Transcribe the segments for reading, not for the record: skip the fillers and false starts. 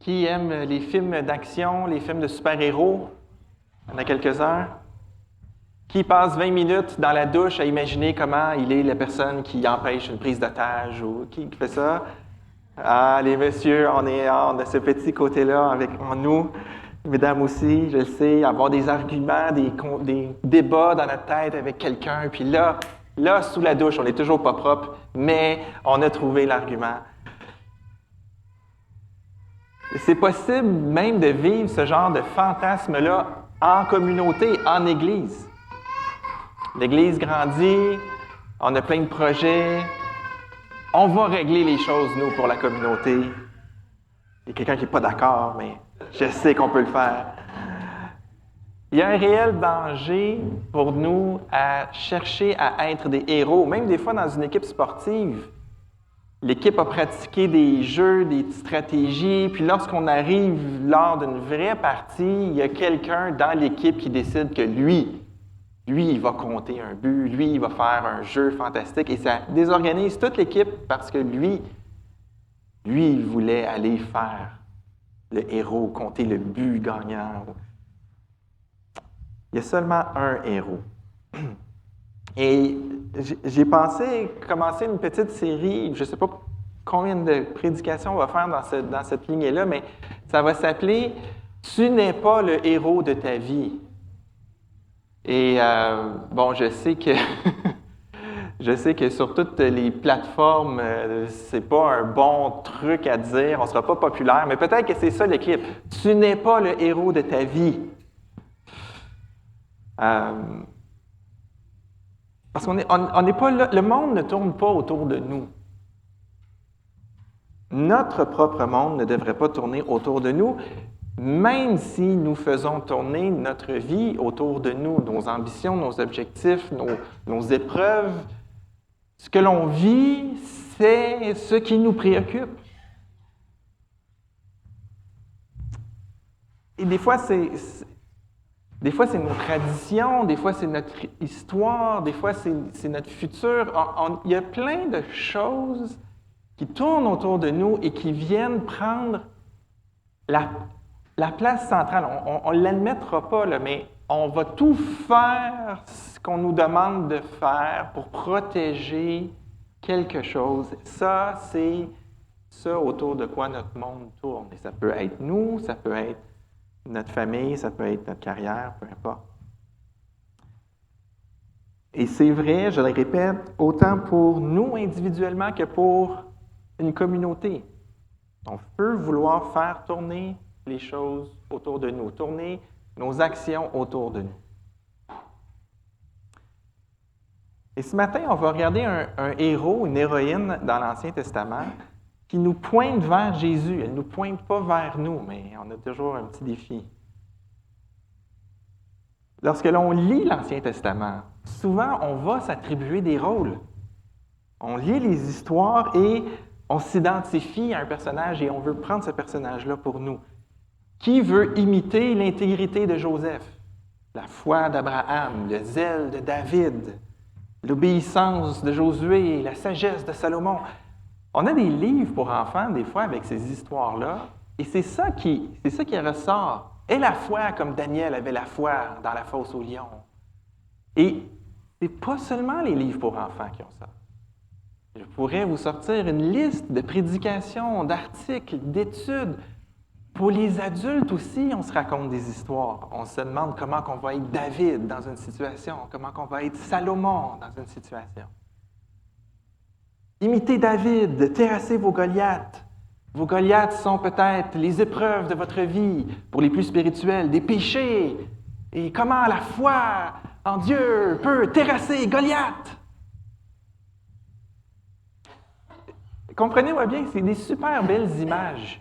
Qui aime les films d'action, les films de super-héros? Il y en a quelques-uns. Qui passe 20 minutes dans la douche à imaginer comment il est la personne qui empêche une prise d'otage ou qui fait ça? Ah, les messieurs, on a ce petit côté-là en nous. Mesdames aussi, je le sais, avoir des arguments, des débats dans notre tête avec quelqu'un. Puis là, sous la douche, on n'est toujours pas propre, mais on a trouvé l'argument. C'est possible même de vivre ce genre de fantasme-là en communauté, en Église. L'Église grandit, on a plein de projets, on va régler les choses, nous, pour la communauté. Il y a quelqu'un qui n'est pas d'accord, mais je sais qu'on peut le faire. Il y a un réel danger pour nous à chercher à être des héros, même des fois dans une équipe sportive. L'équipe a pratiqué des jeux, des stratégies, puis lorsqu'on arrive lors d'une vraie partie, il y a quelqu'un dans l'équipe qui décide que lui, il va compter un but, lui, il va faire un jeu fantastique, et ça désorganise toute l'équipe parce que lui, il voulait aller faire le héros, compter le but gagnant. Il y a seulement un héros. Et j'ai pensé commencer une petite série, je ne sais pas combien de prédications on va faire dans cette lignée-là, mais ça va s'appeler « Tu n'es pas le héros de ta vie ». Et je sais que je sais que sur toutes les plateformes, c'est pas un bon truc à dire, on ne sera pas populaire, mais peut-être que c'est ça le clip. « Tu n'es pas le héros de ta vie ». Parce qu'on n'est pas là, le monde ne tourne pas autour de nous. Notre propre monde ne devrait pas tourner autour de nous, même si nous faisons tourner notre vie autour de nous, nos ambitions, nos objectifs, nos épreuves. Ce que l'on vit, c'est ce qui nous préoccupe. Et des fois, c'est nos traditions, des fois, c'est notre histoire, des fois, c'est notre futur. Il y a plein de choses qui tournent autour de nous et qui viennent prendre la place centrale. On ne l'admettra pas, là, mais on va tout faire ce qu'on nous demande de faire pour protéger quelque chose. Ça, c'est ça autour de quoi notre monde tourne. Et ça peut être nous, ça peut être notre famille, ça peut être notre carrière, peu importe. Et c'est vrai, je le répète, autant pour nous individuellement que pour une communauté. On peut vouloir faire tourner les choses autour de nous, tourner nos actions autour de nous. Et ce matin, on va regarder un héros, une héroïne dans l'Ancien Testament qui nous pointe vers Jésus. Elle ne nous pointe pas vers nous, mais on a toujours un petit défi. Lorsque l'on lit l'Ancien Testament, souvent on va s'attribuer des rôles. On lit les histoires et on s'identifie à un personnage et on veut prendre ce personnage-là pour nous. Qui veut imiter l'intégrité de Joseph, la foi d'Abraham, le zèle de David, l'obéissance de Josué, la sagesse de Salomon? On a des livres pour enfants, des fois, avec ces histoires-là, et c'est ça qui ressort. Aie la foi comme Daniel avait la foi dans la fosse aux lions. Et ce n'est pas seulement les livres pour enfants qui ont ça. Je pourrais vous sortir une liste de prédications, d'articles, d'études. Pour les adultes aussi, on se raconte des histoires. On se demande comment on va être David dans une situation, comment on va être Salomon dans une situation. Imitez David, terrassez vos Goliaths. Vos Goliaths sont peut-être les épreuves de votre vie, pour les plus spirituels, des péchés. Et comment la foi en Dieu peut terrasser Goliath. Comprenez-moi bien, c'est des super belles images.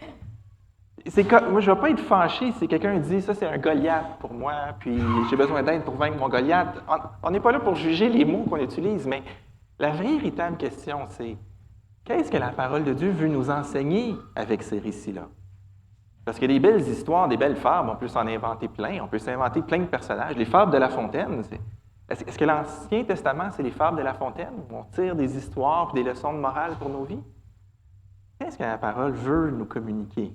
Moi, je ne vais pas être fâché si quelqu'un dit « ça, c'est un Goliath pour moi, puis j'ai besoin d'aide pour vaincre mon Goliath ». On n'est pas là pour juger les mots qu'on utilise, mais la véritable question, c'est qu'est-ce que la parole de Dieu veut nous enseigner avec ces récits-là? Parce que des belles histoires, des belles fables, on peut s'en inventer plein, on peut s'inventer plein de personnages. Les fables de La Fontaine, est-ce que l'Ancien Testament, c'est les fables de La Fontaine, où on tire des histoires et des leçons de morale pour nos vies? Qu'est-ce que la parole veut nous communiquer?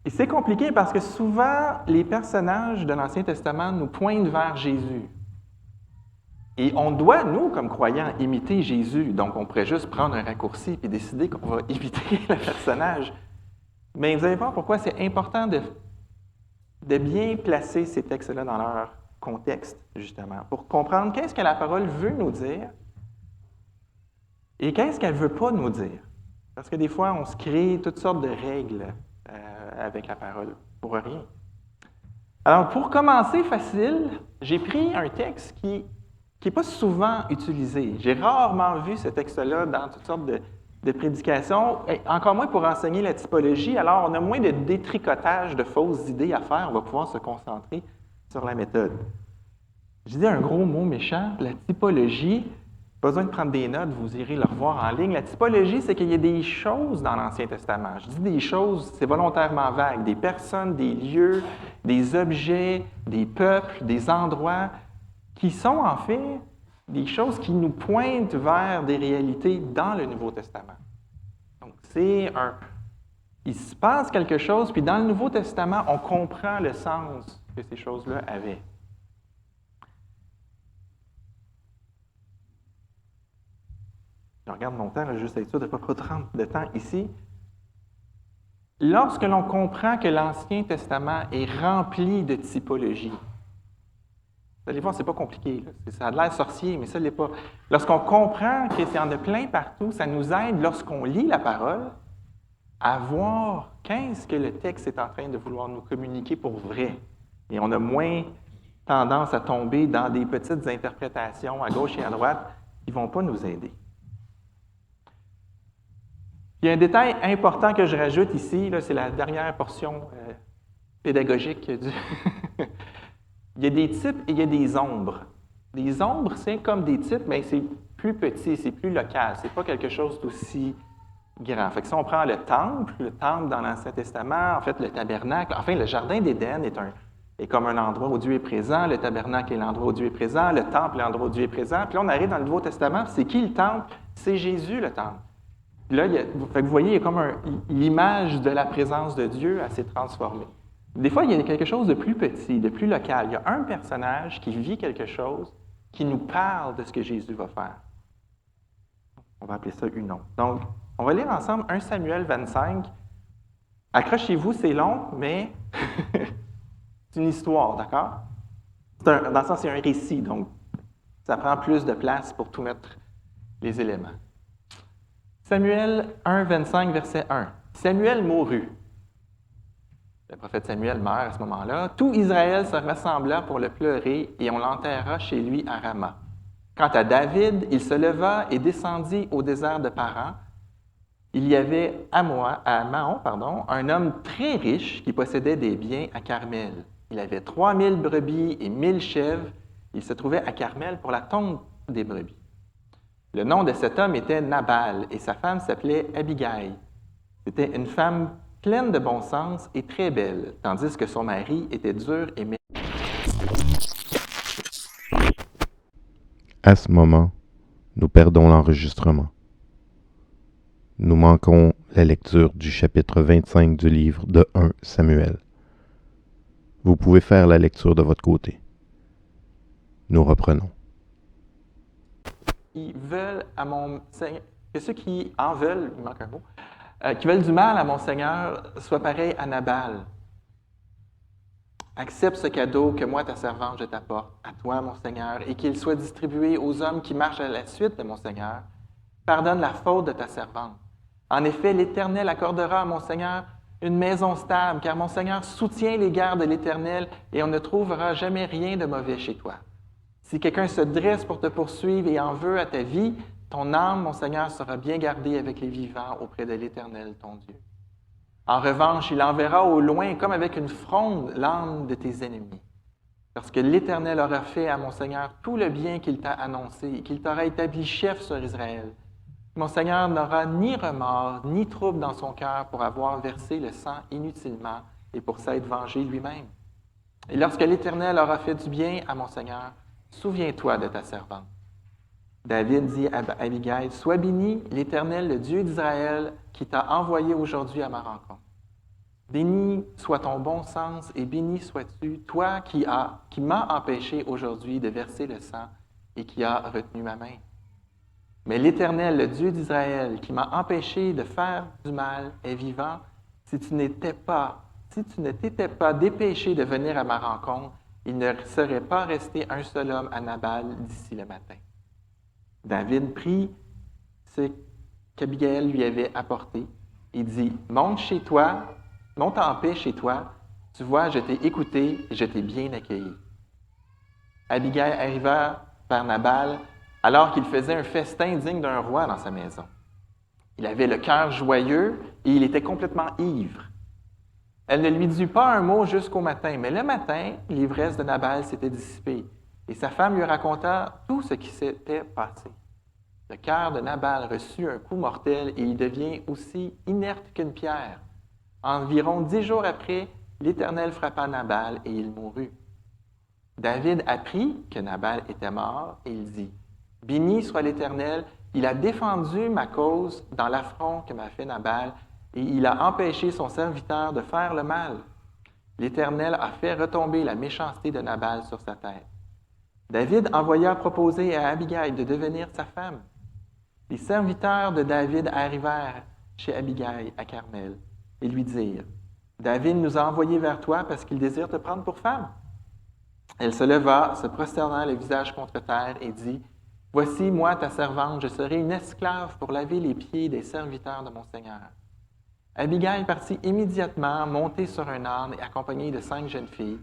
Et c'est compliqué parce que souvent, les personnages de l'Ancien Testament nous pointent vers Jésus. Et on doit, nous, comme croyants, imiter Jésus. Donc, on pourrait juste prendre un raccourci et décider qu'on va imiter le personnage. Mais vous allez voir pourquoi c'est important de bien placer ces textes-là dans leur contexte, justement, pour comprendre qu'est-ce que la parole veut nous dire et qu'est-ce qu'elle ne veut pas nous dire. Parce que des fois, on se crée toutes sortes de règles avec la parole, pour rien. Alors, pour commencer facile, j'ai pris un texte qui n'est pas souvent utilisé. J'ai rarement vu ce texte-là dans toutes sortes de prédications, et encore moins pour enseigner la typologie. Alors, on a moins de détricotage de fausses idées à faire. On va pouvoir se concentrer sur la méthode. J'ai dit un gros mot méchant, la typologie. Pas besoin de prendre des notes, vous irez le revoir en ligne. La typologie, c'est qu'il y a des choses dans l'Ancien Testament. Je dis des choses, c'est volontairement vague. Des personnes, des lieux, des objets, des peuples, des endroits, qui sont en fait des choses qui nous pointent vers des réalités dans le Nouveau Testament. Donc, il se passe quelque chose, puis dans le Nouveau Testament, on comprend le sens que ces choses-là avaient. Je regarde mon temps, là, juste être sûr de ne pas prendre de temps ici. Lorsque l'on comprend que l'Ancien Testament est rempli de typologies, vous allez voir, ce n'est pas compliqué. Là. Ça a l'air sorcier, mais ça ne l'est pas. Lorsqu'on comprend qu'il y en a plein partout, ça nous aide, lorsqu'on lit la parole, à voir qu'est-ce que le texte est en train de vouloir nous communiquer pour vrai. Et on a moins tendance à tomber dans des petites interprétations à gauche et à droite qui ne vont pas nous aider. Il y a un détail important que je rajoute ici, là, c'est la dernière portion pédagogique du... Il y a des types et il y a des ombres. Les ombres, c'est comme des types, mais c'est plus petit, c'est plus local, c'est pas quelque chose d'aussi grand. Fait que si on prend le temple dans l'Ancien Testament, en fait, le tabernacle, enfin, le jardin d'Éden est comme un endroit où Dieu est présent, le tabernacle est l'endroit où Dieu est présent, le temple est l'endroit où Dieu est présent. Puis là, on arrive dans le Nouveau Testament, c'est qui le temple? C'est Jésus, le temple. Puis là, fait que vous voyez, il y a comme l'image de la présence de Dieu, elle s'est transformée. Des fois, il y a quelque chose de plus petit, de plus local. Il y a un personnage qui vit quelque chose qui nous parle de ce que Jésus va faire. On va appeler ça une ombre. Donc, on va lire ensemble 1 Samuel 25. Accrochez-vous, c'est long, mais c'est une histoire, d'accord? Dans le sens, c'est un récit, donc ça prend plus de place pour tout mettre les éléments. Samuel 1, 25, verset 1. Samuel mourut. Le prophète Samuel meurt à ce moment-là. Tout Israël se rassembla pour le pleurer et on l'enterra chez lui à Rama. Quant à David, il se leva et descendit au désert de Paran. Il y avait à Mahon, un homme très riche qui possédait des biens à Carmel. Il avait 3000 brebis et 1000 chèvres. Il se trouvait à Carmel pour la tonte des brebis. Le nom de cet homme était Nabal et sa femme s'appelait Abigail. C'était une femme pleine de bon sens et très belle, tandis que son mari était dur et méchant. À ce moment, nous perdons l'enregistrement. Nous manquons la lecture du chapitre 25 du livre de 1 Samuel. Vous pouvez faire la lecture de votre côté. Nous reprenons. Qui veulent à mon Seigneur, que ceux qui en veulent, il manque un mot, qui veulent du mal à mon Seigneur soient pareils à Nabal. Accepte ce cadeau que moi, ta servante, je t'apporte, à toi, mon Seigneur, et qu'il soit distribué aux hommes qui marchent à la suite de mon Seigneur. Pardonne la faute de ta servante. En effet, l'Éternel accordera à mon Seigneur une maison stable, car mon Seigneur soutient les guerres de l'Éternel, et on ne trouvera jamais rien de mauvais chez toi. Si quelqu'un se dresse pour te poursuivre et en veut à ta vie, ton âme, mon Seigneur, sera bien gardée avec les vivants auprès de l'Éternel, ton Dieu. En revanche, il enverra au loin, comme avec une fronde, l'âme de tes ennemis. Parce que l'Éternel aura fait à mon Seigneur tout le bien qu'il t'a annoncé et qu'il t'aura établi chef sur Israël. Mon Seigneur n'aura ni remords, ni trouble dans son cœur pour avoir versé le sang inutilement et pour s'être vengé lui-même. Et lorsque l'Éternel aura fait du bien à mon Seigneur, souviens-toi de ta servante. David dit à Abigail, « Sois béni, l'Éternel, le Dieu d'Israël, qui t'a envoyé aujourd'hui à ma rencontre. » Béni soit ton bon sens et béni sois-tu, toi qui m'as empêché aujourd'hui de verser le sang et qui as retenu ma main. Mais l'Éternel, le Dieu d'Israël, qui m'a empêché de faire du mal, est vivant. Si tu ne t'étais pas dépêché de venir à ma rencontre, il ne serait pas resté un seul homme à Nabal d'ici le matin. David prit ce qu'Abigail lui avait apporté et dit, monte en paix chez toi. Tu vois, je t'ai écouté et je t'ai bien accueilli. Abigail arriva vers Nabal alors qu'il faisait un festin digne d'un roi dans sa maison. Il avait le cœur joyeux et il était complètement ivre. Elle ne lui dit pas un mot jusqu'au matin, mais le matin, l'ivresse de Nabal s'était dissipée et sa femme lui raconta tout ce qui s'était passé. Le cœur de Nabal reçut un coup mortel et il devient aussi inerte qu'une pierre. Environ 10 jours après, l'Éternel frappa Nabal et il mourut. David apprit que Nabal était mort et il dit, « Béni soit l'Éternel, il a défendu ma cause dans l'affront que m'a fait Nabal et il a empêché son serviteur de faire le mal. L'Éternel a fait retomber la méchanceté de Nabal sur sa tête. » David envoya proposer à Abigail de devenir sa femme. Les serviteurs de David arrivèrent chez Abigail à Carmel et lui dirent, « David nous a envoyés vers toi parce qu'il désire te prendre pour femme. » Elle se leva, se prosternant le visage contre terre et dit, « Voici, moi, ta servante, je serai une esclave pour laver les pieds des serviteurs de mon Seigneur. » Abigail partit immédiatement, montée sur un âne et accompagnée de 5 jeunes filles.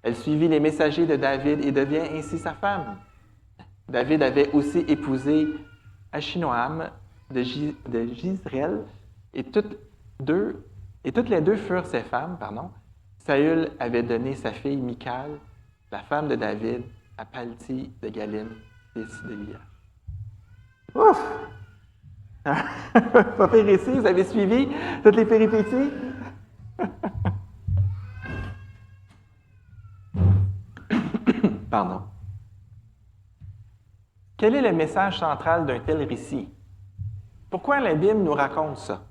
Elle suivit les messagers de David et devient ainsi sa femme. David avait aussi épousé Achinoam de Jizreel et toutes les deux furent ses femmes. Saül avait donné sa fille Michal, la femme de David, à Palti de Galim, fils d'Élia. Ouf! Pas pire ici, vous avez suivi toutes les péripéties? Pardon. Quel est le message central d'un tel récit? Pourquoi la Bible nous raconte ça?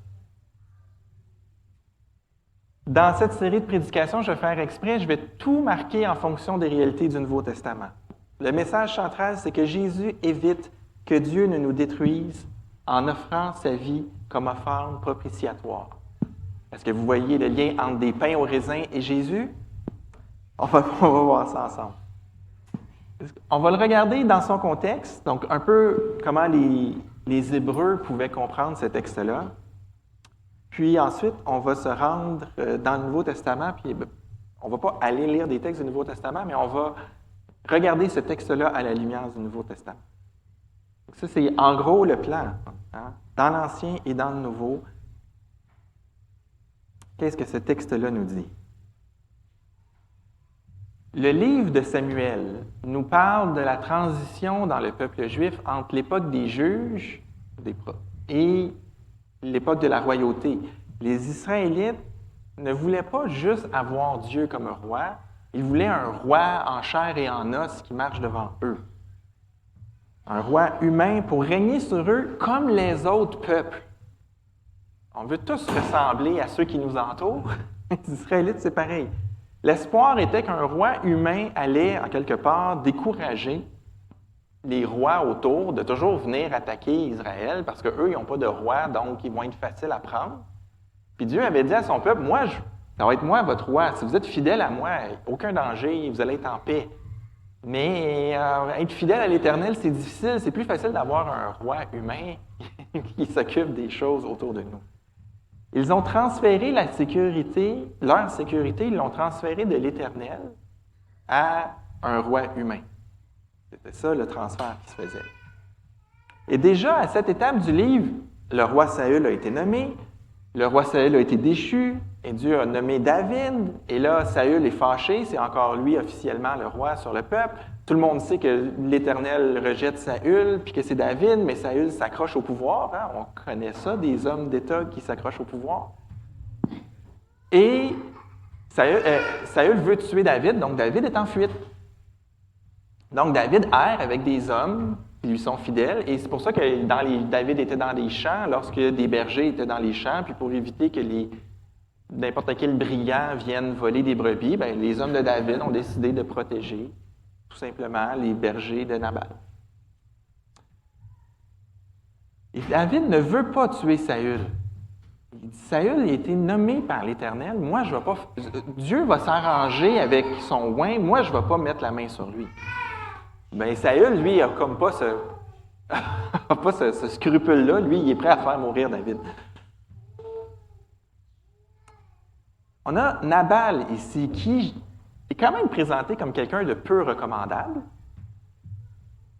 Dans cette série de prédications, je vais faire exprès, je vais tout marquer en fonction des réalités du Nouveau Testament. Le message central, c'est que Jésus évite que Dieu ne nous détruise en offrant sa vie comme offrande propitiatoire. Est-ce que vous voyez le lien entre des pains au raisin et Jésus? On va voir ça ensemble. On va le regarder dans son contexte, donc un peu comment les Hébreux pouvaient comprendre ce texte-là. Puis ensuite, on va se rendre dans le Nouveau Testament, puis on ne va pas aller lire des textes du Nouveau Testament, mais on va regarder ce texte-là à la lumière du Nouveau Testament. Donc ça, c'est en gros le plan, hein, dans l'Ancien et dans le Nouveau. Qu'est-ce que ce texte-là nous dit? Le livre de Samuel nous parle de la transition dans le peuple juif entre l'époque des juges et l'époque de la royauté. Les Israélites ne voulaient pas juste avoir Dieu comme un roi, ils voulaient un roi en chair et en os qui marche devant eux. Un roi humain pour régner sur eux comme les autres peuples. On veut tous ressembler à ceux qui nous entourent. Les Israélites, c'est pareil. L'espoir était qu'un roi humain allait, en quelque part, décourager les rois autour de toujours venir attaquer Israël parce qu'eux, ils n'ont pas de roi, donc ils vont être faciles à prendre. Puis Dieu avait dit à son peuple, ça va être moi votre roi. Si vous êtes fidèle à moi, aucun danger, vous allez être en paix. Mais être fidèle à l'Éternel, c'est difficile. C'est plus facile d'avoir un roi humain qui s'occupe des choses autour de nous. Ils ont transféré leur sécurité, ils l'ont transféré de l'Éternel à un roi humain. C'était ça le transfert qui se faisait. Et déjà, à cette étape du livre, le roi Saül a été nommé, le roi Saül a été déchu, et Dieu a nommé David, et là, Saül est fâché, c'est encore lui officiellement le roi sur le peuple. Tout le monde sait que l'Éternel rejette Saül, puis que c'est David, mais Saül s'accroche au pouvoir. Hein? On connaît ça, des hommes d'État qui s'accrochent au pouvoir. Et Saül veut tuer David, donc David est en fuite. Donc David erre avec des hommes qui lui sont fidèles, et c'est pour ça que David était dans les champs, lorsque des bergers étaient dans les champs, puis pour éviter que n'importe quel brigand vienne voler des brebis, ben, les hommes de David ont décidé de protéger tout simplement les bergers de Nabal. Et David ne veut pas tuer Saül. Il dit, Saül a été nommé par l'Éternel. Moi, je vais pas. Dieu va s'arranger avec son oint. Moi, je ne vais pas mettre la main sur lui. Bien, Saül, lui, il n'a comme pas ce scrupule-là. Lui, il est prêt à faire mourir David. On a Nabal ici, qui est quand même présenté comme quelqu'un de peu recommandable.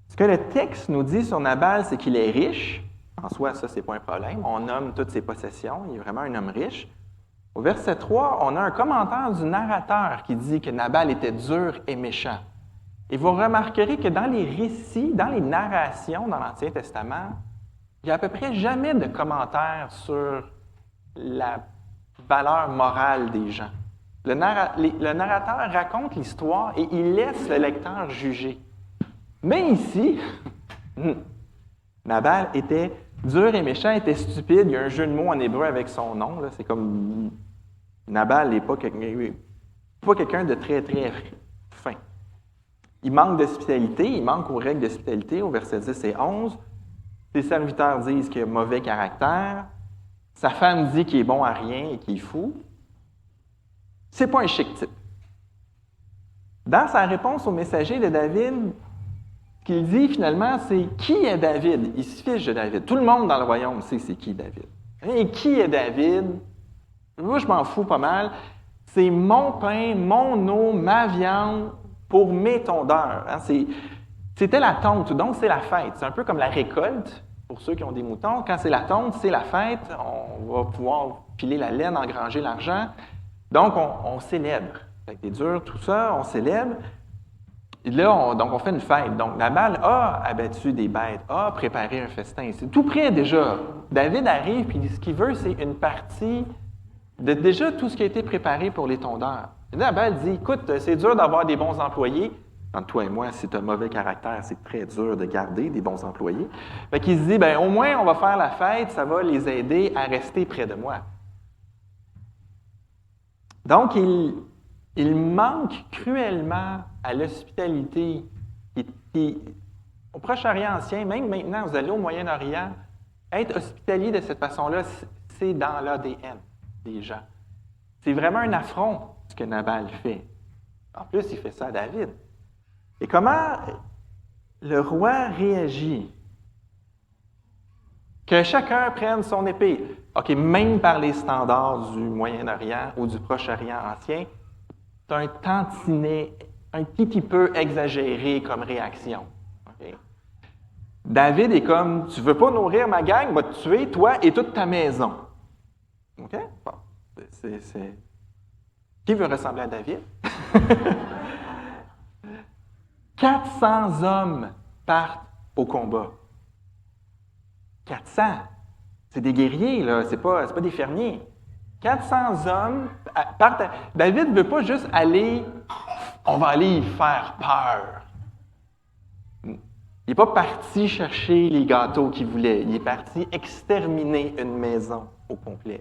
Ce que le texte nous dit sur Nabal, c'est qu'il est riche. En soi, ça, c'est pas un problème. On nomme toutes ses possessions. Il est vraiment un homme riche. Au verset 3, on a un commentaire du narrateur qui dit que Nabal était dur et méchant. Et vous remarquerez que dans les récits, dans les narrations dans l'Ancien Testament, il n'y a à peu près jamais de commentaires sur la valeur morale des gens. Le narrateur raconte l'histoire et il laisse le lecteur juger. Mais ici, Nabal était dur et méchant, était stupide. Il y a un jeu de mots en hébreu avec son nom. Là. C'est comme Nabal n'est pas quelqu'un de très, très fin. Il manque d'hospitalité, il manque aux règles d'hospitalité au verset 10 et 11. Ses serviteurs disent qu'il a mauvais caractère. Sa femme dit qu'il est bon à rien et qu'il est fou. C'est pas un chic type. Dans sa réponse au messager de David, ce qu'il dit finalement, c'est qui est David? Il se fiche de David. Tout le monde dans le royaume sait c'est qui David. Et qui est David? Moi, je m'en fous pas mal. C'est mon pain, mon eau, ma viande pour mes tondeurs. C'était la tonte, donc c'est la fête. C'est un peu comme la récolte. Pour ceux qui ont des moutons, quand c'est la tonte, c'est la fête, on va pouvoir piler la laine, engranger l'argent. Donc, on célèbre. Avec des durs, tout ça, on célèbre. Et là, on fait une fête. Donc, Nabal a abattu des bêtes, a préparé un festin. C'est tout prêt déjà. David arrive, puis ce qu'il veut, c'est une partie de déjà tout ce qui a été préparé pour les tondeurs. Et Nabal dit, écoute, c'est dur d'avoir des bons employés. Entre toi et moi, si tu as un mauvais caractère, c'est très dur de garder des bons employés. Fait qu'il se dit, bien, au moins, on va faire la fête, ça va les aider à rester près de moi. Donc, il manque cruellement à l'hospitalité. Au Proche-Orient ancien, même maintenant, vous allez au Moyen-Orient, être hospitalier de cette façon-là, c'est dans l'ADN des gens. C'est vraiment un affront, ce que Nabal fait. En plus, il fait ça à David. Et comment le roi réagit? Que chacun prenne son épée. OK, même par les standards du Moyen-Orient ou du Proche-Orient ancien, c'est un tantinet, un petit peu exagéré comme réaction. Okay? David est comme, tu veux pas nourrir ma gang, va te tuer, toi et toute ta maison. OK? Bon, Qui veut ressembler à David? 400 hommes partent au combat. 400. C'est des guerriers, là. C'est pas des fermiers. 400 hommes partent. David ne veut pas juste aller, on va aller y faire peur. Il n'est pas parti chercher les gâteaux qu'il voulait. Il est parti exterminer une maison au complet.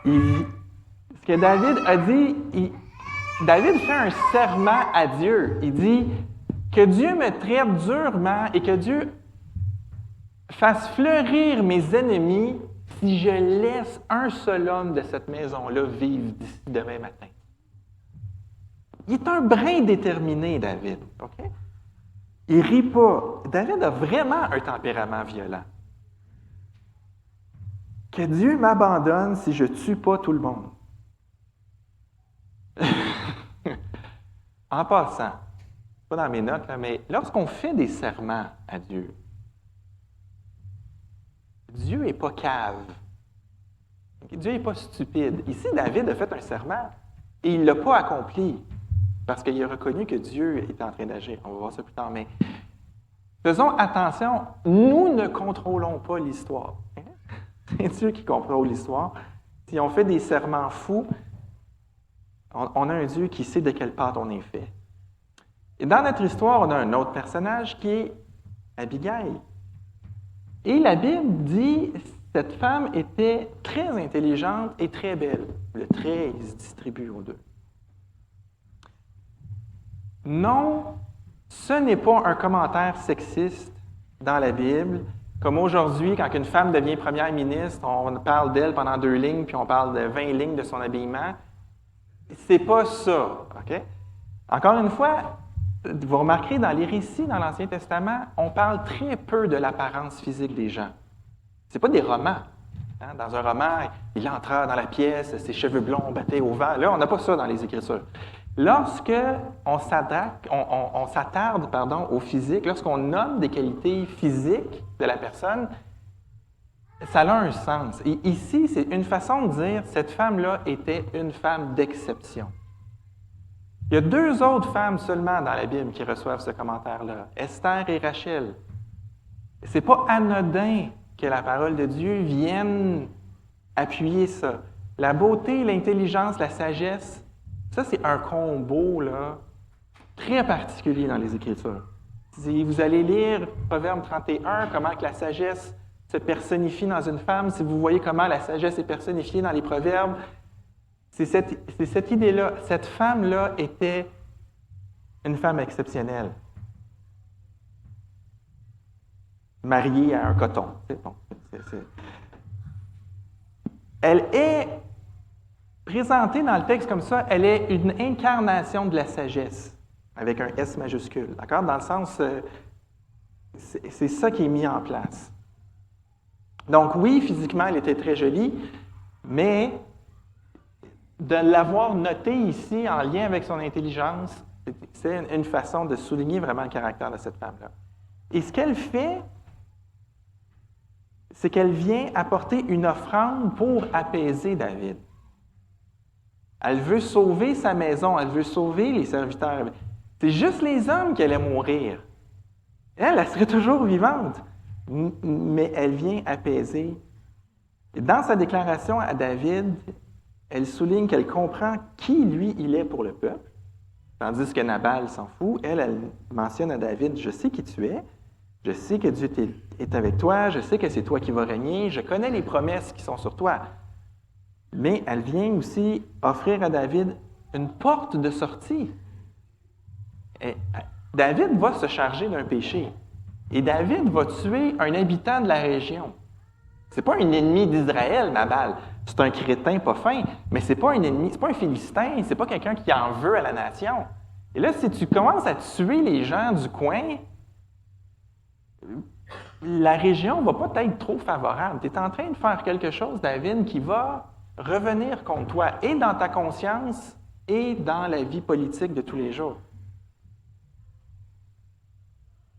Ce que David a dit, David fait un serment à Dieu. Il dit que Dieu me traite durement et que Dieu fasse fleurir mes ennemis si je laisse un seul homme de cette maison-là vivre d'ici demain matin. Il est un brin déterminé, David. Okay? Il rit pas. David a vraiment un tempérament violent. Que Dieu m'abandonne si je ne tue pas tout le monde. En passant, pas dans mes notes, là, mais lorsqu'on fait des serments à Dieu, Dieu n'est pas cave. Dieu n'est pas stupide. Ici, David a fait un serment et il ne l'a pas accompli parce qu'il a reconnu que Dieu était en train d'agir. On va voir ça plus tard, mais faisons attention, nous ne contrôlons pas l'histoire. C'est Dieu qui contrôle l'histoire. Si on fait des serments fous, on a un Dieu qui sait de quelle part on est fait. Et dans notre histoire, on a un autre personnage qui est Abigail. Et la Bible dit, Cette femme était très intelligente et très belle. Le trait, il se distribue aux deux. Non, ce n'est pas un commentaire sexiste dans la Bible, comme aujourd'hui, quand une femme devient première ministre, on parle d'elle pendant 2 lignes, puis on parle de 20 lignes de son habillement. C'est pas ça, OK? Encore une fois, vous remarquerez, dans les récits dans l'Ancien Testament, on parle très peu de l'apparence physique des gens. Ce pas des romans. Hein? Dans un roman, il entra dans la pièce, ses cheveux blonds battaient au vent. Là, on n'a pas ça dans les Écritures. Lorsque on s'attarde au physique, lorsqu'on nomme des qualités physiques de la personne, ça a un sens. Et ici, c'est une façon de dire cette femme-là était une femme d'exception. Il y a 2 autres femmes seulement dans la Bible qui reçoivent ce commentaire-là, Esther et Rachel. Ce n'est pas anodin que la parole de Dieu vienne appuyer ça. La beauté, l'intelligence, la sagesse, ça, c'est un combo là, très particulier dans les Écritures. Si vous allez lire Proverbe 31, comment que la sagesse se personnifie dans une femme, si vous voyez comment la sagesse est personnifiée dans les Proverbes, c'est cette idée-là. Cette femme-là était une femme exceptionnelle. Mariée à un coton. Elle est présentée dans le texte comme ça, elle est une incarnation de la sagesse, avec un S majuscule. D'accord? Dans le sens, c'est ça qui est mis en place. Donc oui, physiquement, elle était très jolie, mais de l'avoir notée ici en lien avec son intelligence, c'est une façon de souligner vraiment le caractère de cette femme-là. Et ce qu'elle fait, c'est qu'elle vient apporter une offrande pour apaiser David. Elle veut sauver sa maison, elle veut sauver les serviteurs. C'est juste les hommes qui allaient mourir. Elle serait toujours vivante, mais elle vient apaiser. Et dans sa déclaration à David, elle souligne qu'elle comprend qui, lui, il est pour le peuple, tandis que Nabal s'en fout. Elle mentionne à David, « Je sais qui tu es, je sais que Dieu est avec toi, je sais que c'est toi qui vas régner, je connais les promesses qui sont sur toi. » Mais elle vient aussi offrir à David une porte de sortie. Et David va se charger d'un péché. Et David va tuer un habitant de la région. Ce n'est pas un ennemi d'Israël, Nabal. C'est un crétin pas fin, mais ce n'est pas un ennemi, ce n'est pas un Philistin, ce n'est pas quelqu'un qui en veut à la nation. Et là, si tu commences à tuer les gens du coin, la région ne va pas être trop favorable. Tu es en train de faire quelque chose, David, qui va revenir contre toi, et dans ta conscience, et dans la vie politique de tous les jours.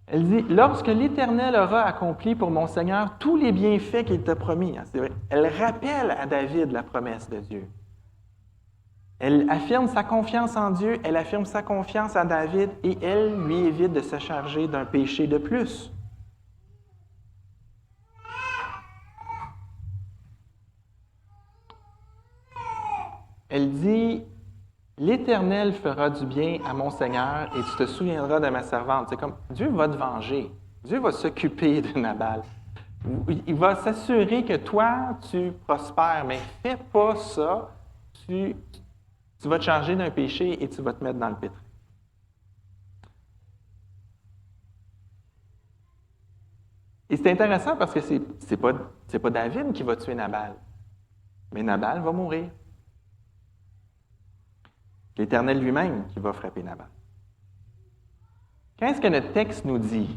Elle dit, « Lorsque l'Éternel aura accompli pour mon Seigneur tous les bienfaits qu'il t'a promis. » C'est vrai. Elle rappelle à David la promesse de Dieu. Elle affirme sa confiance en Dieu, elle affirme sa confiance à David, et elle lui évite de se charger d'un péché de plus. Elle dit, « L'Éternel fera du bien à mon Seigneur et tu te souviendras de ma servante. » C'est comme, Dieu va te venger. Dieu va s'occuper de Nabal. Il va s'assurer que toi, tu prospères, mais fais pas ça. Tu vas te charger d'un péché et tu vas te mettre dans le pétrin. Et c'est intéressant parce que c'est pas David qui va tuer Nabal, mais Nabal va mourir. L'Éternel lui-même qui va frapper Nabal. Qu'est-ce que notre texte nous dit?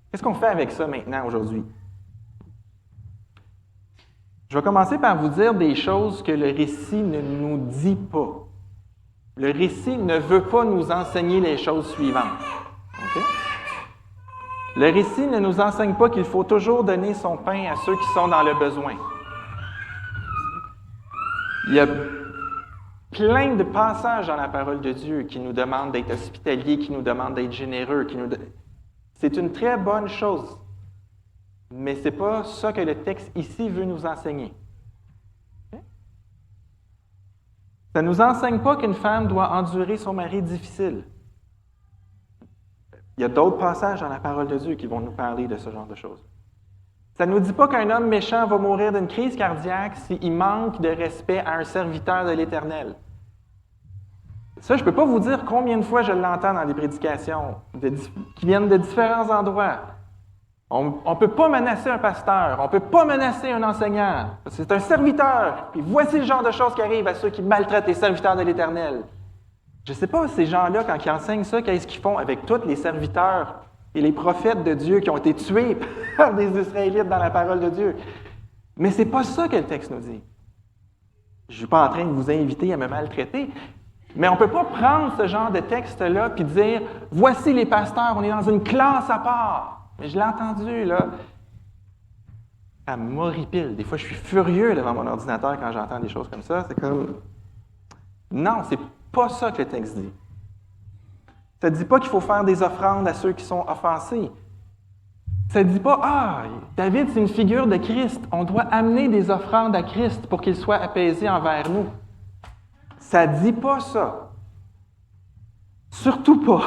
Qu'est-ce qu'on fait avec ça maintenant, aujourd'hui? Je vais commencer par vous dire des choses que le récit ne nous dit pas. Le récit ne veut pas nous enseigner les choses suivantes. Okay? Le récit ne nous enseigne pas qu'il faut toujours donner son pain à ceux qui sont dans le besoin. Il y a plein de passages dans la parole de Dieu qui nous demandent d'être hospitaliers, qui nous demandent d'être généreux. C'est une très bonne chose, mais ce n'est pas ça que le texte ici veut nous enseigner. Okay? Ça ne nous enseigne pas qu'une femme doit endurer son mari difficile. Il y a d'autres passages dans la parole de Dieu qui vont nous parler de ce genre de choses. Ça ne nous dit pas qu'un homme méchant va mourir d'une crise cardiaque s'il manque de respect à un serviteur de l'Éternel. Ça, je ne peux pas vous dire combien de fois je l'entends dans des prédications qui viennent de différents endroits. On ne peut pas menacer un pasteur, on ne peut pas menacer un enseignant. C'est un serviteur. Puis voici le genre de choses qui arrivent à ceux qui maltraitent les serviteurs de l'Éternel. Je ne sais pas, ces gens-là, quand ils enseignent ça, qu'est-ce qu'ils font avec tous les serviteurs et les prophètes de Dieu qui ont été tués par des Israélites dans la parole de Dieu. Mais ce n'est pas ça que le texte nous dit. Je ne suis pas en train de vous inviter à me maltraiter, mais on ne peut pas prendre ce genre de texte-là et dire « Voici les pasteurs, on est dans une classe à part. » Mais je l'ai entendu, là. Ça m'horripile. Des fois, je suis furieux devant mon ordinateur quand j'entends des choses comme ça. C'est comme... Non, c'est pas ça que le texte dit. Ça ne dit pas qu'il faut faire des offrandes à ceux qui sont offensés. Ça ne dit pas « Ah, David, c'est une figure de Christ. On doit amener des offrandes à Christ pour qu'il soit apaisé envers nous. » Ça ne dit pas ça. Surtout pas.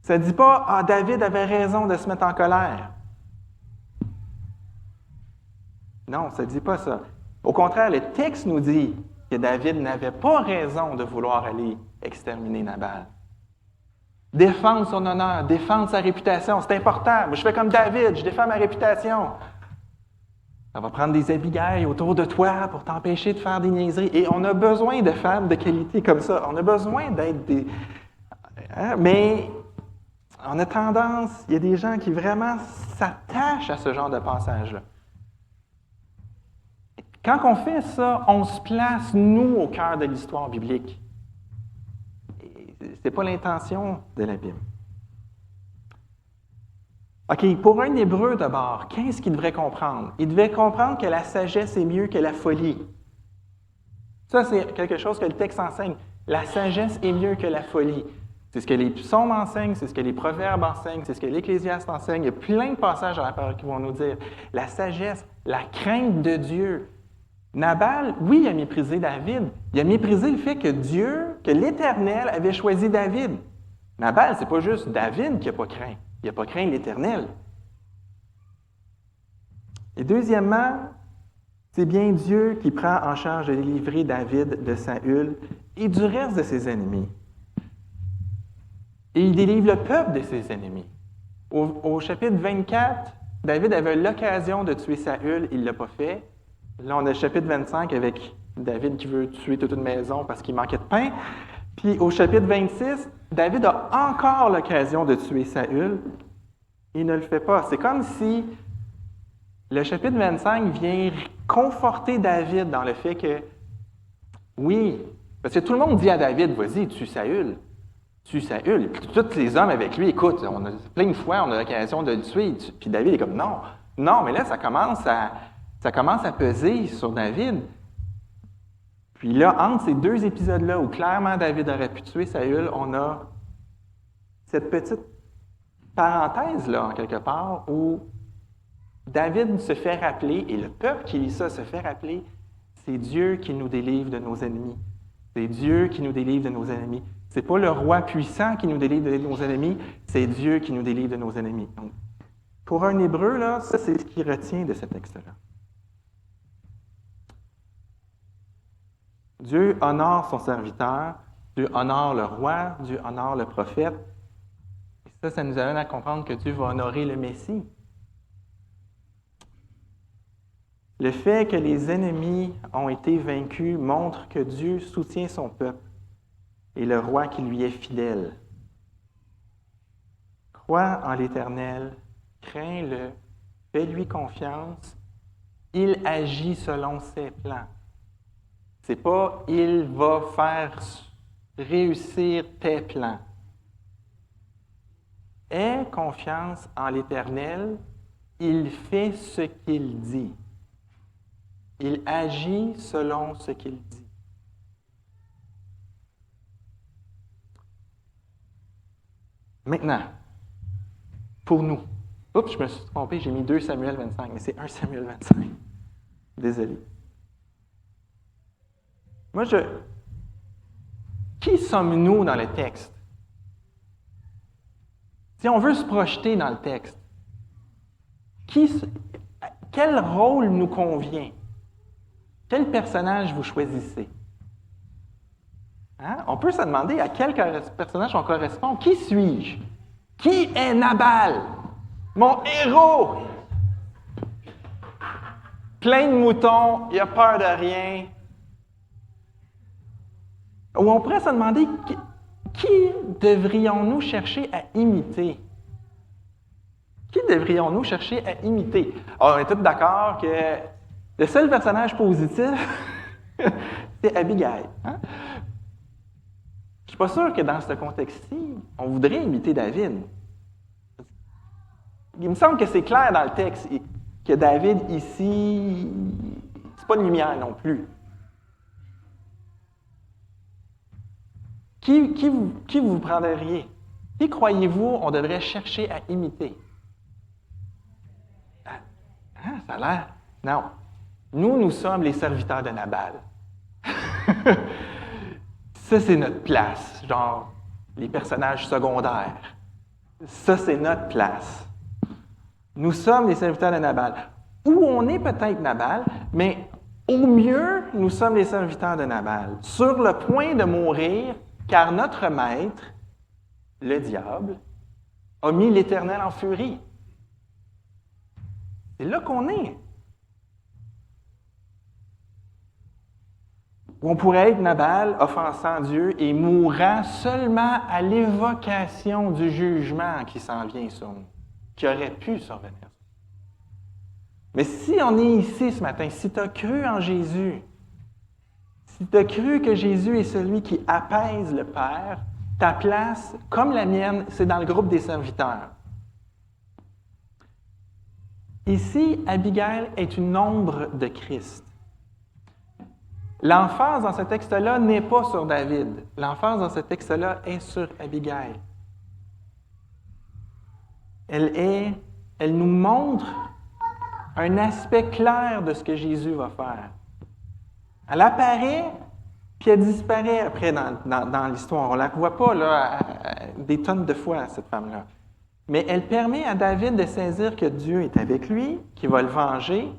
Ça ne dit pas « Ah, David avait raison de se mettre en colère. » Non, ça ne dit pas ça. Au contraire, le texte nous dit que David n'avait pas raison de vouloir aller exterminer Nabal. Défendre son honneur, défendre sa réputation, c'est important. Moi, je fais comme David, je défends ma réputation. Ça va prendre des Abigail autour de toi pour t'empêcher de faire des niaiseries. Et on a besoin de femmes de qualité comme ça. On a besoin d'être des... Mais on a tendance, il y a des gens qui vraiment s'attachent à ce genre de passage-là. Quand on fait ça, on se place, nous, au cœur de l'histoire biblique. Ce n'est pas l'intention de la Bible. OK, pour un Hébreu d'abord, qu'est-ce qu'il devrait comprendre? Il devrait comprendre que la sagesse est mieux que la folie. Ça, c'est quelque chose que le texte enseigne. La sagesse est mieux que la folie. C'est ce que les psaumes enseignent, c'est ce que les proverbes enseignent, c'est ce que l'Ecclésiaste enseigne. Il y a plein de passages dans la parole qui vont nous dire la sagesse, la crainte de Dieu. Nabal, oui, il a méprisé David. Il a méprisé le fait que Dieu, que l'Éternel avait choisi David. Nabal, c'est pas juste David qui n'a pas craint. Il n'a pas craint l'Éternel. Et deuxièmement, c'est bien Dieu qui prend en charge de délivrer David de Saül et du reste de ses ennemis. Et il délivre le peuple de ses ennemis. Au chapitre 24, David avait l'occasion de tuer Saül, il ne l'a pas fait. Là, on a le chapitre 25 avec David qui veut tuer toute une maison parce qu'il manquait de pain. Puis au chapitre 26, David a encore l'occasion de tuer Saül. Il ne le fait pas. C'est comme si le chapitre 25 vient conforter David dans le fait que, oui, parce que tout le monde dit à David, vas-y, tue Saül. Tue Saül. Puis tous les hommes avec lui, écoute, on a plein de fois, on a l'occasion de le tuer. Puis David est comme, non. Non, mais là, ça commence à peser sur David. Puis là, entre ces deux épisodes-là, où clairement David aurait pu tuer Saül, on a cette petite parenthèse-là, en quelque part, où David se fait rappeler, et le peuple qui lit ça se fait rappeler, c'est Dieu qui nous délivre de nos ennemis. C'est Dieu qui nous délivre de nos ennemis. C'est pas le roi puissant qui nous délivre de nos ennemis, c'est Dieu qui nous délivre de nos ennemis. Donc, pour un Hébreu, là, ça, c'est ce qu'il retient de ce texte-là. Dieu honore son serviteur, Dieu honore le roi, Dieu honore le prophète. Et ça nous amène à comprendre que Dieu va honorer le Messie. Le fait que les ennemis ont été vaincus montre que Dieu soutient son peuple et le roi qui lui est fidèle. Crois en l'Éternel, crains-le, fais-lui confiance, il agit selon ses plans. C'est pas « il va faire réussir tes plans ». Aie confiance en l'Éternel, il fait ce qu'il dit. Il agit selon ce qu'il dit. Maintenant, pour nous, oups, je me suis trompé, j'ai mis 2 Samuel 25, mais c'est 1 Samuel 25. Désolé. Moi, qui sommes-nous dans le texte? Si on veut se projeter dans le texte, Quel rôle nous convient? Quel personnage vous choisissez? Hein? On peut se demander à quel personnage on correspond. Qui suis-je? Qui est Nabal? Mon héros! Plein de moutons, il a peur de rien. Ou on pourrait se demander qui devrions-nous chercher à imiter? Qui devrions-nous chercher à imiter? Alors, on est tous d'accord que le seul personnage positif, c'est Abigail. Hein? Je ne suis pas sûr que dans ce contexte-ci, on voudrait imiter David. Il me semble que c'est clair dans le texte que David, ici, c'est pas une lumière non plus. Qui vous prendriez? Qui croyez-vous on devrait chercher à imiter? Ah, ça a l'air... Non. Nous sommes les serviteurs de Nabal. Ça, c'est notre place. Genre, les personnages secondaires. Ça, c'est notre place. Nous sommes les serviteurs de Nabal. Ou on est peut-être Nabal, mais au mieux, nous sommes les serviteurs de Nabal. Sur le point de mourir, car notre maître, le diable, a mis l'Éternel en furie. C'est là qu'on est. Ou on pourrait être Nabal, offensant Dieu et mourant seulement à l'évocation du jugement qui s'en vient sur nous, qui aurait pu survenir. Mais si on est ici ce matin, si tu as cru en Jésus, si tu as cru que Jésus est celui qui apaise le Père, ta place, comme la mienne, c'est dans le groupe des serviteurs. Ici, Abigail est une ombre de Christ. L'emphase dans ce texte-là n'est pas sur David. L'emphase dans ce texte-là est sur Abigail. Elle nous montre un aspect clair de ce que Jésus va faire. Elle apparaît, puis elle disparaît après dans l'histoire. On ne la voit pas là, des tonnes de fois, cette femme-là. Mais elle permet à David de saisir que Dieu est avec lui, qu'il va le venger.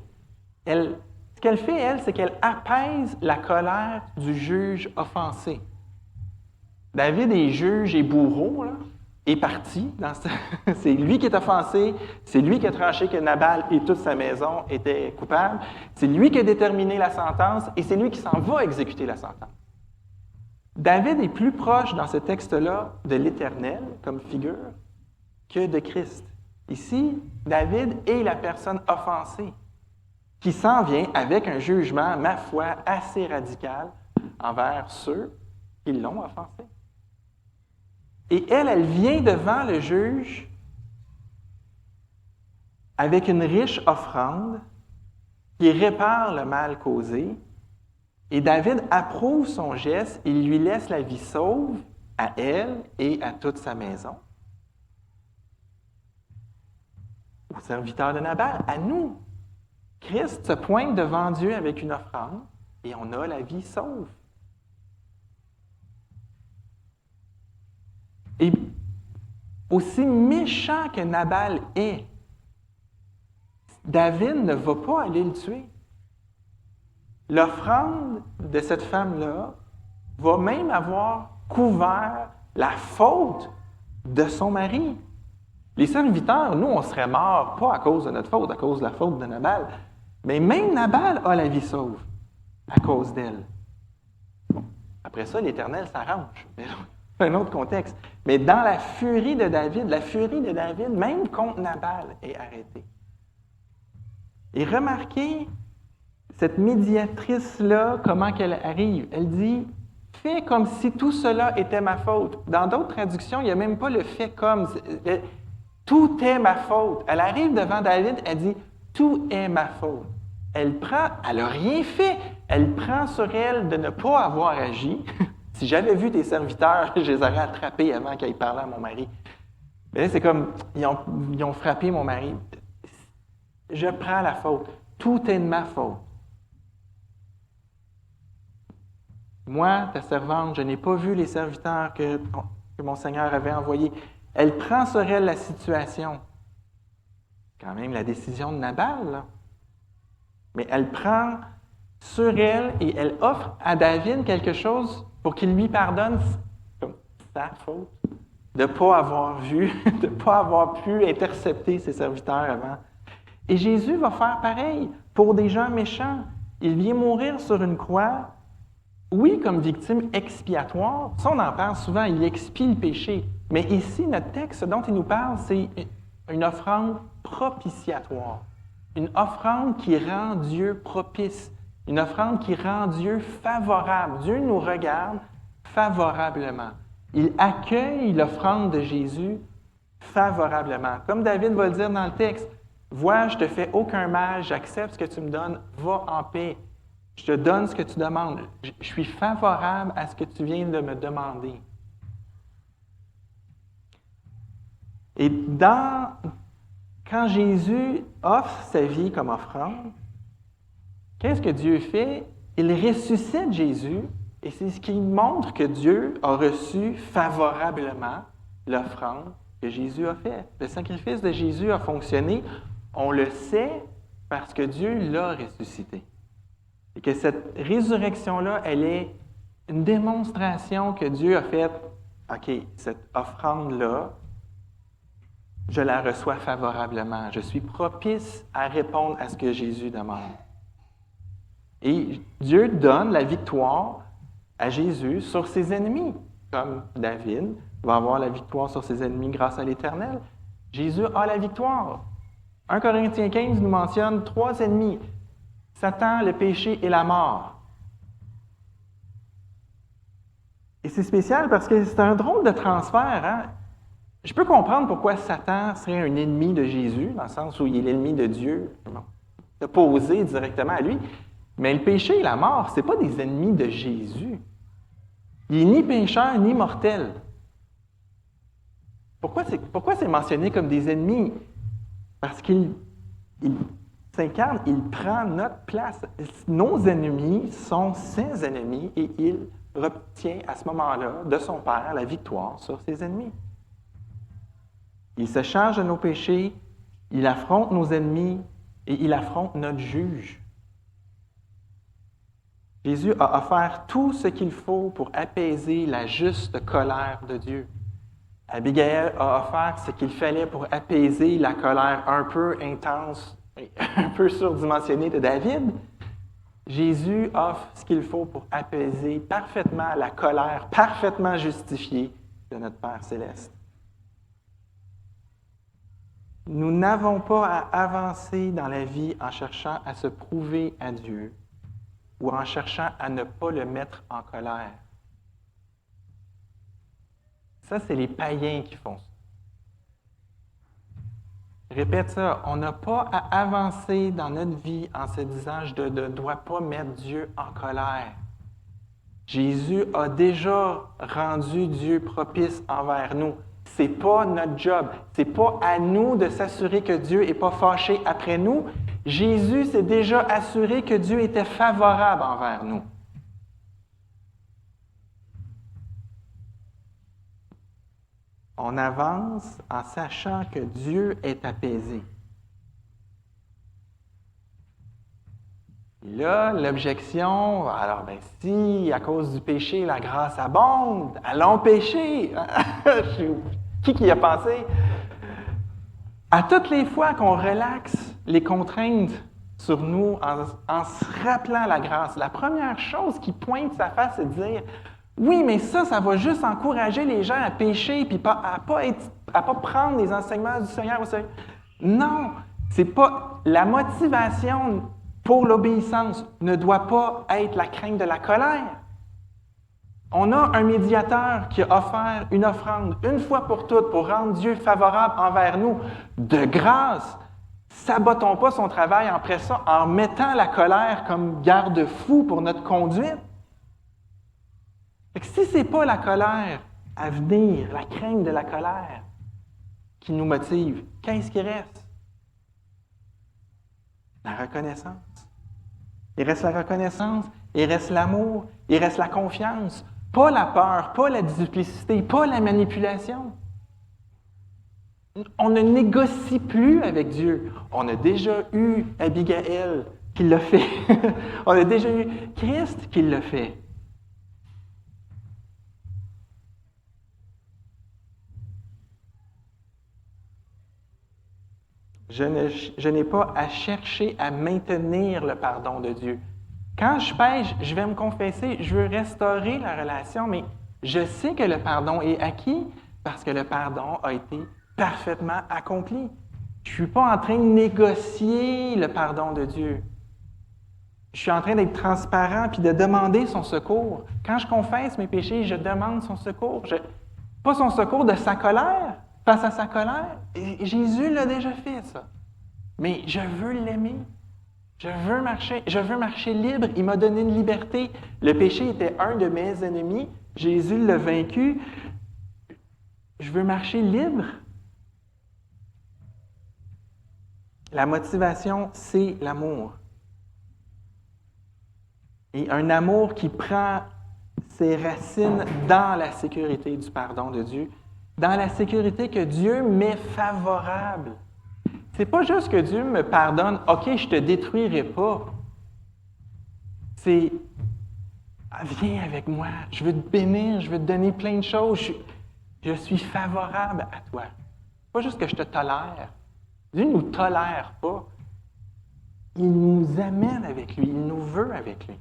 Ce qu'elle fait, elle, c'est qu'elle apaise la colère du juge offensé. David est juge et bourreau, là, est parti. C'est lui qui est offensé, c'est lui qui a tranché que Nabal et toute sa maison étaient coupables, c'est lui qui a déterminé la sentence et c'est lui qui s'en va exécuter la sentence. David est plus proche dans ce texte-là de l'Éternel comme figure que de Christ. Ici, David est la personne offensée qui s'en vient avec un jugement, ma foi, assez radical envers ceux qui l'ont offensé. Et elle vient devant le juge avec une riche offrande qui répare le mal causé. Et David approuve son geste et lui laisse la vie sauve à elle et à toute sa maison. Aux serviteurs de Nabal, à nous. Christ se pointe devant Dieu avec une offrande et on a la vie sauve. Et aussi méchant que Nabal est, David ne va pas aller le tuer. L'offrande de cette femme-là va même avoir couvert la faute de son mari. Les serviteurs, nous, on serait morts, pas à cause de notre faute, à cause de la faute de Nabal. Mais même Nabal a la vie sauve à cause d'elle. Bon, après ça, l'Éternel s'arrange. C'est un autre contexte. Mais dans la furie de David, même contre Nabal, est arrêtée. Et remarquez cette médiatrice-là, comment qu'elle arrive. Elle dit « Fais comme si tout cela était ma faute ». Dans d'autres traductions, il n'y a même pas le « fait comme ». Tout est ma faute. Elle arrive devant David, elle dit « Tout est ma faute ». Elle n'a rien fait. Elle prend sur elle de ne pas avoir agi. Si j'avais vu tes serviteurs, je les aurais attrapés avant qu'ils parlent à mon mari. Mais là, c'est comme, ils ont frappé mon mari. Je prends la faute. Tout est de ma faute. Moi, ta servante, je n'ai pas vu les serviteurs que mon Seigneur avait envoyés. Elle prend sur elle la situation. quand même la décision de Nabal, là. Mais elle prend sur elle et elle offre à David quelque chose pour qu'il lui pardonne comme sa faute de ne pas avoir vu, de ne pas avoir pu intercepter ses serviteurs avant. Et Jésus va faire pareil pour des gens méchants. Il vient mourir sur une croix, oui, comme victime expiatoire. Ça, on en parle souvent, il expie le péché. Mais ici, notre texte, ce dont il nous parle, c'est une offrande propitiatoire. Une offrande qui rend Dieu propice. Une offrande qui rend Dieu favorable. Dieu nous regarde favorablement. Il accueille l'offrande de Jésus favorablement. Comme David va le dire dans le texte, « Vois, je ne te fais aucun mal, j'accepte ce que tu me donnes, va en paix. Je te donne ce que tu demandes. Je suis favorable à ce que tu viens de me demander. » Et quand Jésus offre sa vie comme offrande, qu'est-ce que Dieu fait? Il ressuscite Jésus, et c'est ce qui montre que Dieu a reçu favorablement l'offrande que Jésus a faite. Le sacrifice de Jésus a fonctionné, on le sait parce que Dieu l'a ressuscité. Et que cette résurrection-là, elle est une démonstration que Dieu a fait, OK, cette offrande-là, je la reçois favorablement. Je suis propice à répondre à ce que Jésus demande. Et Dieu donne la victoire à Jésus sur ses ennemis, comme David va avoir la victoire sur ses ennemis grâce à l'Éternel. Jésus a la victoire. 1 Corinthiens 15 nous mentionne 3 ennemis, Satan, le péché et la mort. Et c'est spécial parce que c'est un drôle de transfert, hein? Je peux comprendre pourquoi Satan serait un ennemi de Jésus, dans le sens où il est l'ennemi de Dieu, opposé directement à lui. Mais le péché et la mort, ce n'est pas des ennemis de Jésus. Il n'est ni pécheur ni mortel. Pourquoi c'est mentionné comme des ennemis? Parce qu'il s'incarne, il prend notre place. Nos ennemis sont ses ennemis et il obtient à ce moment-là de son Père la victoire sur ses ennemis. Il se charge de nos péchés, il affronte nos ennemis et il affronte notre juge. Jésus a offert tout ce qu'il faut pour apaiser la juste colère de Dieu. Abigail a offert ce qu'il fallait pour apaiser la colère un peu intense, un peu surdimensionnée de David. Jésus offre ce qu'il faut pour apaiser parfaitement la colère, parfaitement justifiée de notre Père céleste. Nous n'avons pas à avancer dans la vie en cherchant à se prouver à Dieu ou en cherchant à ne pas le mettre en colère. Ça, c'est les païens qui font ça. Je répète ça, on n'a pas à avancer dans notre vie en se disant « je ne dois pas mettre Dieu en colère ». Jésus a déjà rendu Dieu propice envers nous. Ce n'est pas notre job. Ce n'est pas à nous de s'assurer que Dieu n'est pas fâché après nous. Jésus s'est déjà assuré que Dieu était favorable envers nous. On avance en sachant que Dieu est apaisé. Et là, l'objection, alors si à cause du péché, la grâce abonde, allons pécher. Qui y a pensé? À toutes les fois qu'on relaxe les contraintes sur nous en se rappelant la grâce, la première chose qui pointe sa face, c'est de dire « Oui, mais ça va juste encourager les gens à pécher et à pas prendre les enseignements du Seigneur au sérieux. » Non, c'est pas la motivation pour l'obéissance ne doit pas être la crainte de la colère. On a un médiateur qui a offert une offrande une fois pour toutes pour rendre Dieu favorable envers nous. De grâce, sabotons pas son travail après ça en mettant la colère comme garde-fou pour notre conduite. Fait que si ce n'est pas la colère à venir, la crainte de la colère qui nous motive, qu'est-ce qui reste? La reconnaissance. Il reste la reconnaissance, il reste l'amour, il reste la confiance. Pas la peur, pas la duplicité, pas la manipulation. On ne négocie plus avec Dieu. On a déjà eu Abigail qui l'a fait. On a déjà eu Christ qui l'a fait. Je n'ai pas à chercher à maintenir le pardon de Dieu. Quand je pêche, je vais me confesser, je veux restaurer la relation, mais je sais que le pardon est acquis parce que le pardon a été parfaitement accompli. Je ne suis pas en train de négocier le pardon de Dieu. Je suis en train d'être transparent puis de demander son secours. Quand je confesse mes péchés, je demande son secours. Pas son secours de sa colère, face à sa colère. Et Jésus l'a déjà fait, ça. Mais je veux l'aimer. Je veux marcher libre. Il m'a donné une liberté. Le péché était un de mes ennemis. Jésus l'a vaincu. Je veux marcher libre. La motivation, c'est l'amour. Et un amour qui prend ses racines dans la sécurité du pardon de Dieu, dans la sécurité que Dieu m'est favorable. C'est pas juste que Dieu me pardonne, OK, je te détruirai pas. C'est viens avec moi, je veux te bénir, je veux te donner plein de choses, je suis favorable à toi. Pas juste que je te tolère. Dieu ne nous tolère pas. Il nous amène avec lui, il nous veut avec lui.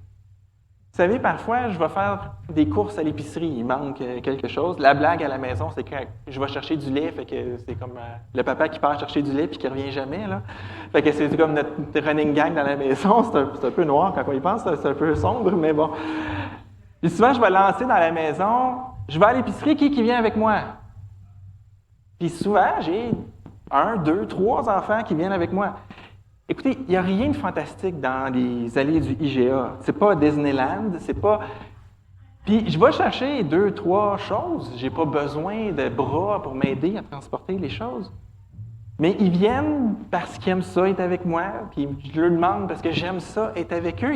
Vous savez, parfois, je vais faire des courses à l'épicerie, il manque quelque chose. La blague à la maison, c'est que je vais chercher du lait, fait que c'est comme le papa qui part chercher du lait puis qui revient jamais, là. Fait que c'est comme notre running gang dans la maison, c'est un peu noir quand on y pense, c'est un peu sombre, mais bon. Puis souvent, je vais lancer dans la maison, je vais à l'épicerie, qui vient avec moi? Puis souvent, j'ai 1, 2, 3 enfants qui viennent avec moi. Écoutez, il n'y a rien de fantastique dans les allées du IGA. C'est pas Disneyland, c'est pas... Puis je vais chercher 2, 3 choses. J'ai pas besoin de bras pour m'aider à transporter les choses. Mais ils viennent parce qu'ils aiment ça, être avec moi. Puis je leur demande parce que j'aime ça, être avec eux.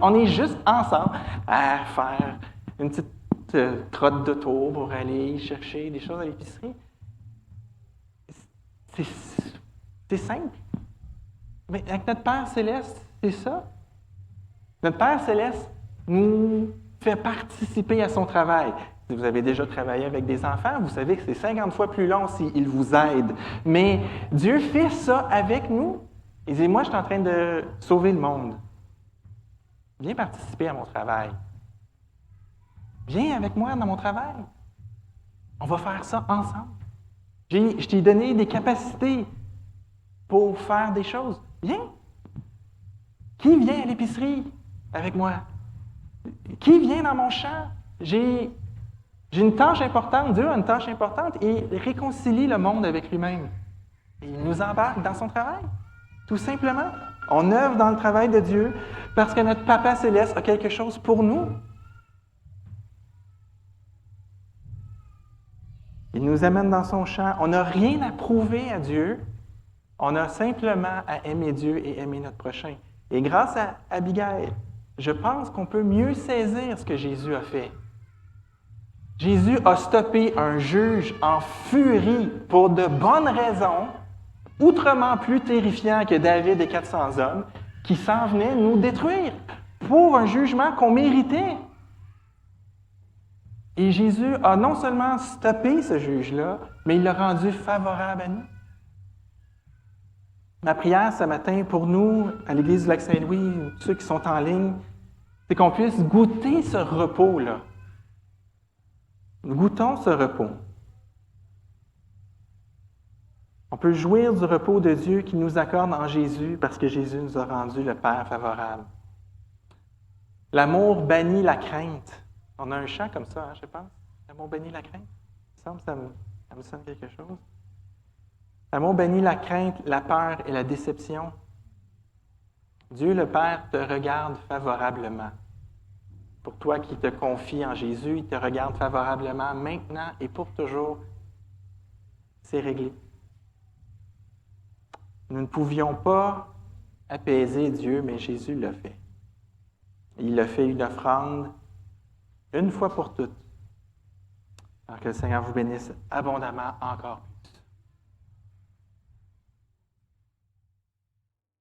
On est juste ensemble à faire une petite trotte de tour pour aller chercher des choses à l'épicerie. C'est simple. Mais avec notre Père Céleste, c'est ça. Notre Père Céleste nous fait participer à son travail. Si vous avez déjà travaillé avec des enfants, vous savez que c'est 50 fois plus long s'il vous aide. Mais Dieu fait ça avec nous. Il dit, moi, je suis en train de sauver le monde. Viens participer à mon travail. Viens avec moi dans mon travail. On va faire ça ensemble. Je t'ai donné des capacités pour faire des choses. Viens. Qui vient à l'épicerie avec moi? Qui vient dans mon champ? J'ai une tâche importante. Dieu a une tâche importante et il réconcilie le monde avec lui-même. Et il nous embarque dans son travail. Tout simplement. On œuvre dans le travail de Dieu parce que notre Papa Céleste a quelque chose pour nous. Il nous amène dans son champ. On n'a rien à prouver à Dieu. On a simplement à aimer Dieu et aimer notre prochain. Et grâce à Abigail, je pense qu'on peut mieux saisir ce que Jésus a fait. Jésus a stoppé un juge en furie pour de bonnes raisons, outrement plus terrifiant que David et 400 hommes, qui s'en venaient nous détruire pour un jugement qu'on méritait. Et Jésus a non seulement stoppé ce juge-là, mais il l'a rendu favorable à nous. Ma prière ce matin pour nous, à l'Église du Lac-Saint-Louis, ceux qui sont en ligne, c'est qu'on puisse goûter ce repos-là. Nous goûtons ce repos. On peut jouir du repos de Dieu qui nous accorde en Jésus parce que Jésus nous a rendu le Père favorable. L'amour bannit la crainte. On a un chant comme ça, je pense. L'amour bannit la crainte. Il me semble que ça me sonne quelque chose. L'amour bannit la crainte, la peur et la déception. Dieu le Père te regarde favorablement. Pour toi qui te confies en Jésus, il te regarde favorablement maintenant et pour toujours. C'est réglé. Nous ne pouvions pas apaiser Dieu, mais Jésus l'a fait. Il a fait une offrande une fois pour toutes. Alors que le Seigneur vous bénisse abondamment encore plus.